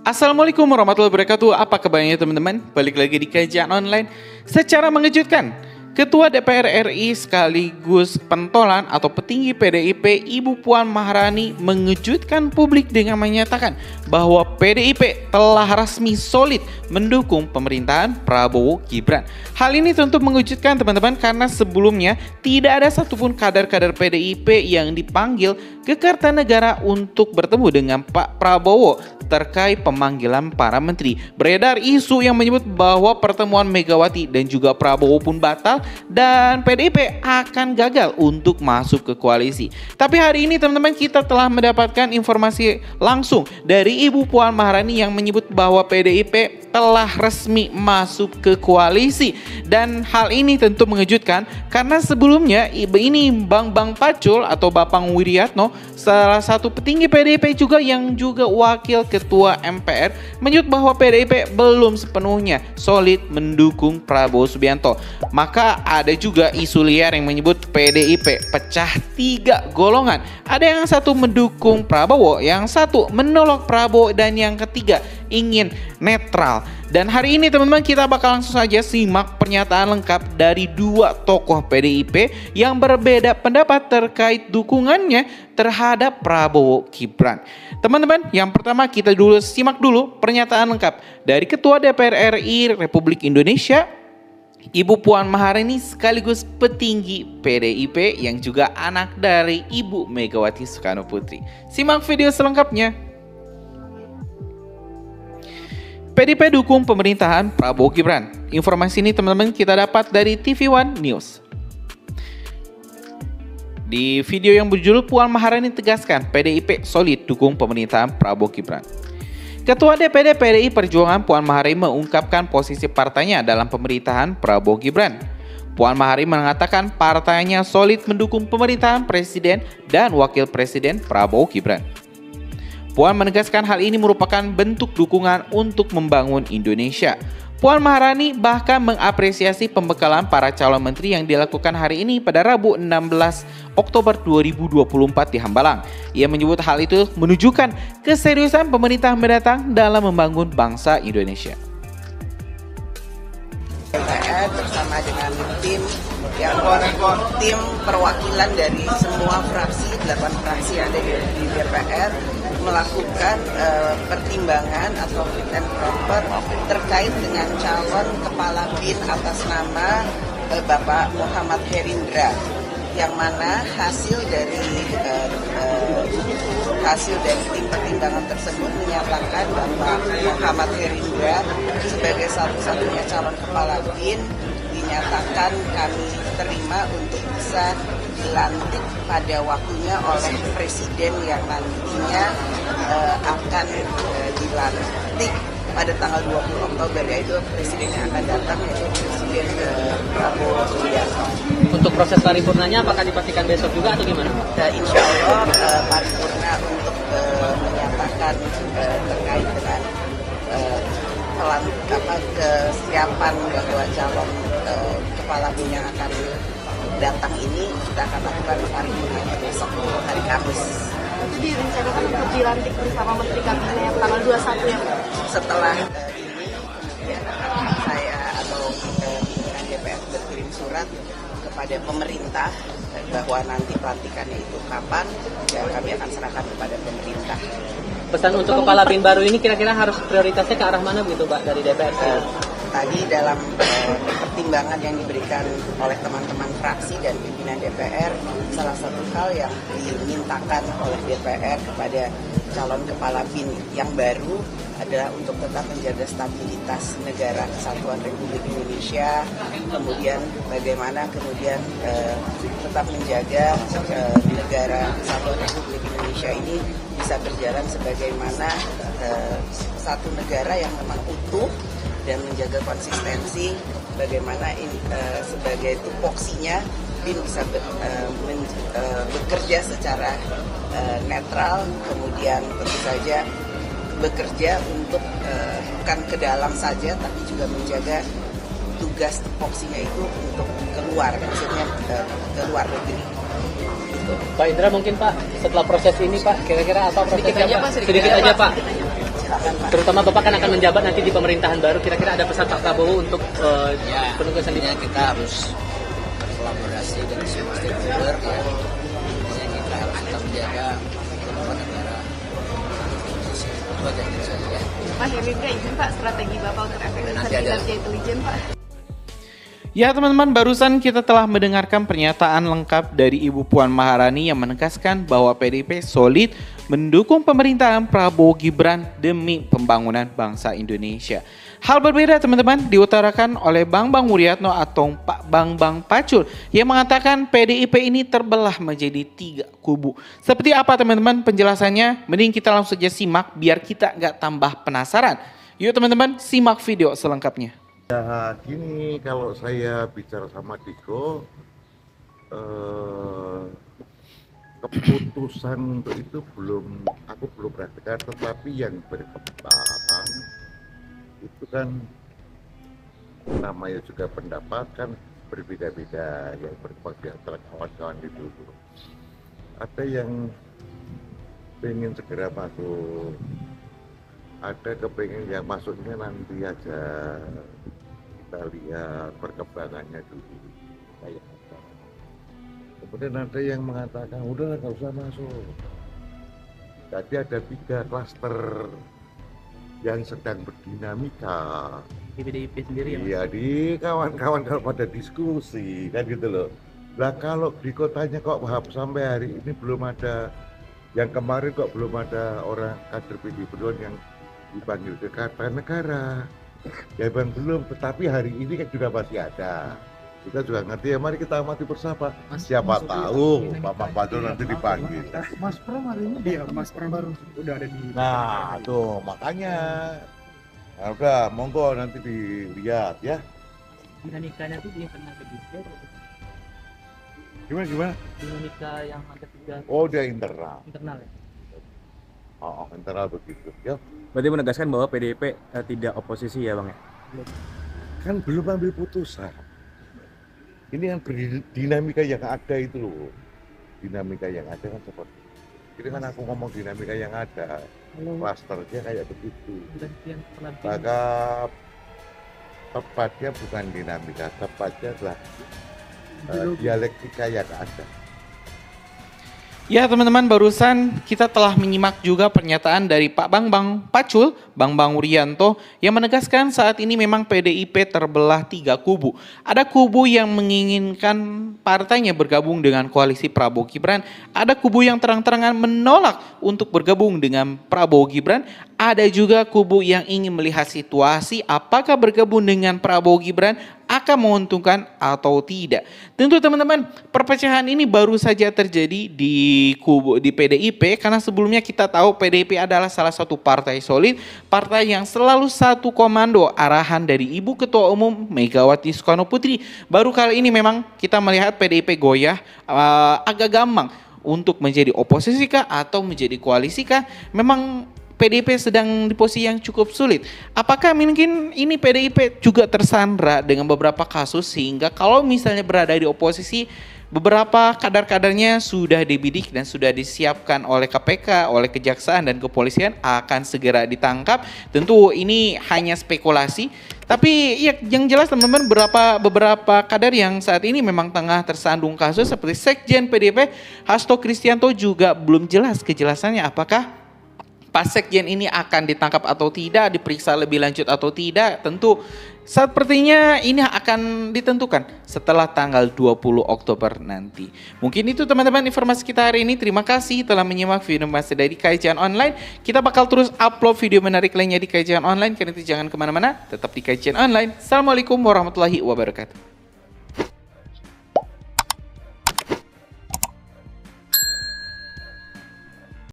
Assalamualaikum warahmatullahi wabarakatuh. Apa kabarnya teman-teman? Balik lagi di kajian online. Secara mengejutkan, Ketua DPR RI sekaligus pentolan atau petinggi PDIP Ibu Puan Maharani mengejutkan publik dengan menyatakan bahwa PDIP telah resmi solid mendukung pemerintahan Prabowo Gibran. Hal ini tentu mengejutkan teman-teman karena sebelumnya tidak ada satupun kader-kader PDIP yang dipanggil ke Kertanegara untuk bertemu dengan Pak Prabowo terkait pemanggilan para menteri. Beredar isu yang menyebut bahwa pertemuan Megawati dan juga Prabowo pun batal dan PDIP akan gagal untuk masuk ke koalisi. Tapi hari ini teman-teman kita telah mendapatkan informasi langsung dari Ibu Puan Maharani yang menyebut bahwa PDIP telah resmi masuk ke koalisi. Dan hal ini tentu mengejutkan karena sebelumnya ini Bang Pacul atau Bapang Wiryatno, salah satu petinggi PDIP juga yang juga wakil ketua MPR, menyebut bahwa PDIP belum sepenuhnya solid mendukung Prabowo Subianto. Maka ada juga isu liar yang menyebut PDIP pecah 3 golongan. Ada yang satu mendukung Prabowo, yang satu menolak Prabowo, dan yang ketiga ingin netral. Dan hari ini teman-teman kita bakal langsung saja simak pernyataan lengkap dari dua tokoh PDIP yang berbeda pendapat terkait dukungannya terhadap Prabowo Gibran. Teman-teman, yang pertama kita simak dulu pernyataan lengkap dari Ketua DPR RI Republik Indonesia Ibu Puan Maharani sekaligus petinggi PDIP yang juga anak dari Ibu Megawati Soekarno Putri. Simak video selengkapnya. PDIP dukung pemerintahan Prabowo Gibran. Informasi ini teman-teman kita dapat dari TV One News. Di video yang berjudul Puan Maharani tegaskan PDIP solid dukung pemerintahan Prabowo Gibran. Ketua DPD PDI Perjuangan Puan Maharani mengungkapkan posisi partainya dalam pemerintahan Prabowo Gibran. Puan Maharani mengatakan partainya solid mendukung pemerintahan Presiden dan Wakil Presiden Prabowo Gibran. Puan menegaskan hal ini merupakan bentuk dukungan untuk membangun Indonesia. Puan Maharani bahkan mengapresiasi pembekalan para calon menteri yang dilakukan hari ini pada Rabu 16 Oktober 2024 di Hambalang. Ia menyebut hal itu menunjukkan keseriusan pemerintah mendatang dalam membangun bangsa Indonesia. DPR bersama dengan tim tim perwakilan dari semua fraksi, 8 fraksi yang ada di DPR melakukan pertimbangan atau fit and proper terkait dengan calon kepala BIN atas nama Bapak Muhammad Herindra, yang mana hasil dari tim pertimbangan tersebut menyatakan Bapak Muhammad Herindra sebagai satu-satunya calon kepala BIN dinyatakan kami terima untuk bisa dilantik pada waktunya oleh Presiden yang nantinya akan dilantik pada tanggal 20 Oktober, yaitu Presiden yang akan datang, yaitu Presiden Prabowo Subianto. Untuk proses paripurnanya apakah dipastikan besok juga atau gimana? Insya Allah paripurna untuk menyatakan terkait dengan kesiapan bahwa calon kepala BIN yang akan datang ini kita akan lakukan paripurnanya besok hari Kamis. Jadi direncanakan untuk dilantik bersama Menteri Kabinet tanggal 21 ya? Setelah ini kemudian saya atau pimpinan DPR berkirim surat kepada pemerintah bahwa nanti pelantikannya itu kapan, ya kami akan serahkan kepada pemerintah. Pesan untuk kepala BIN baru ini kira-kira harus prioritasnya ke arah mana begitu Pak dari DPR? Tadi dalam pertimbangan yang diberikan oleh teman-teman fraksi dan pimpinan DPR, salah satu hal yang dimintakan oleh DPR kepada calon kepala BIN yang baru adalah untuk tetap menjaga stabilitas negara kesatuan Republik Indonesia, kemudian bagaimana tetap menjaga negara kesatuan Republik Indonesia ini bisa berjalan sebagaimana satu negara yang memang utuh dan menjaga konsistensi, bagaimana sebagai tupoksinya BIN bisa bekerja secara netral, kemudian tentu saja bekerja untuk bukan ke dalam saja, tapi juga menjaga tugas tupoksinya itu untuk keluar, maksudnya ke luar negeri. Pak Indra mungkin Pak, setelah proses ini Pak, kira-kira apa prosesnya Pak? Sedikit aja Pak. silakan Pak. Terutama Bapak kan akan menjabat nanti di pemerintahan baru. Kira-kira ada pesan Pak Prabowo untuk penugasan di Intinya kita harus berkolaborasi dengan semua stakeholder ya. Intinya kita harus tetap menjaga keutuhan negara. Itu aja yang bisa saya. Pak Gerindra izin Pak strategi Bapak untuk efektivitas kinerja intelijen Pak. Ya teman-teman, barusan kita telah mendengarkan pernyataan lengkap dari Ibu Puan Maharani yang menegaskan bahwa PDIP solid mendukung pemerintahan Prabowo Gibran demi pembangunan bangsa Indonesia. Hal berbeda teman-teman diutarakan oleh Bang Wiryatno atau Pak Bang Pacul yang mengatakan PDIP ini terbelah menjadi 3 kubu. Seperti apa teman-teman penjelasannya? Mending kita langsung saja simak biar kita nggak tambah penasaran. Yuk teman-teman, simak video selengkapnya. Ya gini, kalau saya bicara sama Diko, keputusan untuk itu aku belum perhatikan, tetapi yang berkembang itu kan namanya juga pendapat kan berbeda-beda yang berkembang di antara kawan-kawan itu. Ada yang pengen segera masuk, ada kepengen yang masuknya nanti aja, kita lihat perkembangannya dulu kayak apa. Kemudian ada yang mengatakan udah nggak usah masuk. Tadi ada 3 klaster yang sedang berdinamika di PDIP sendiri ya? Iya, di kawan-kawan kalau pada diskusi kan gitu loh. Lah kalau di kotanya kok sampai hari ini belum ada, yang kemarin kok belum ada orang kader PDIP Perjuangan yang dipanggil ke Kartanegara. Ya bang belum, tetapi hari ini kan juga masih ada. Kita juga ngerti ya, mari kita amati bersama. Siapa tahu Bapak Pacul nanti dipanggil. Mas Pram hari ini dia, Mas Pram baru udah ada di. Nah tuh makanya. Nah, udah monggo nanti dilihat ya. Dinamikanya itu yang pernah PDIP. Gimana? Dinamika yang ada 3 Oh dia internal. internal ya? Oh internal begitu ya. Berarti menegaskan bahwa PDIP tidak oposisi ya Bang ya? Kan belum ambil putusan. Ini kan dinamika yang ada itu loh. Dinamika yang ada kan seperti itu. Jadi kan aku ngomong dinamika yang ada, klasternya kayak begitu. Maka tepatnya bukan dinamika, tepatnya adalah dialektika yang ada. Ya teman-teman, barusan kita telah menyimak juga pernyataan dari Pak Bang Pacul, Bang Wiryatno yang menegaskan saat ini memang PDIP terbelah 3 kubu. Ada kubu yang menginginkan partainya bergabung dengan koalisi Prabowo Gibran, ada kubu yang terang-terangan menolak untuk bergabung dengan Prabowo Gibran, ada juga kubu yang ingin melihat situasi apakah bergabung dengan Prabowo Gibran akan menguntungkan atau tidak. Tentu teman-teman, perpecahan ini baru saja terjadi di PDIP karena sebelumnya kita tahu PDIP adalah salah satu partai solid, partai yang selalu satu komando arahan dari Ibu Ketua Umum Megawati Soekarno Putri. Baru kali ini memang kita melihat PDIP goyah agak gampang untuk menjadi oposisi kah atau menjadi koalisi kah. Memang PDIP sedang di posisi yang cukup sulit. Apakah mungkin ini PDIP juga tersandra dengan beberapa kasus sehingga kalau misalnya berada di oposisi, beberapa kadar-kadarnya sudah dibidik dan sudah disiapkan oleh KPK, oleh Kejaksaan dan Kepolisian akan segera ditangkap. Tentu ini hanya spekulasi. Tapi ya yang jelas teman-teman beberapa kadar yang saat ini memang tengah tersandung kasus seperti Sekjen PDIP Hasto Kristianto juga belum jelas kejelasannya apakah Pak Sekjen ini akan ditangkap atau tidak, diperiksa lebih lanjut atau tidak. Tentu sepertinya ini akan ditentukan setelah tanggal 20 Oktober nanti. Mungkin itu teman-teman informasi kita hari ini. Terima kasih telah menyimak video masih dari Kajian Online. Kita bakal terus upload video menarik lainnya di Kajian Online. Karena itu jangan kemana-mana, tetap di Kajian Online. Assalamualaikum warahmatullahi wabarakatuh.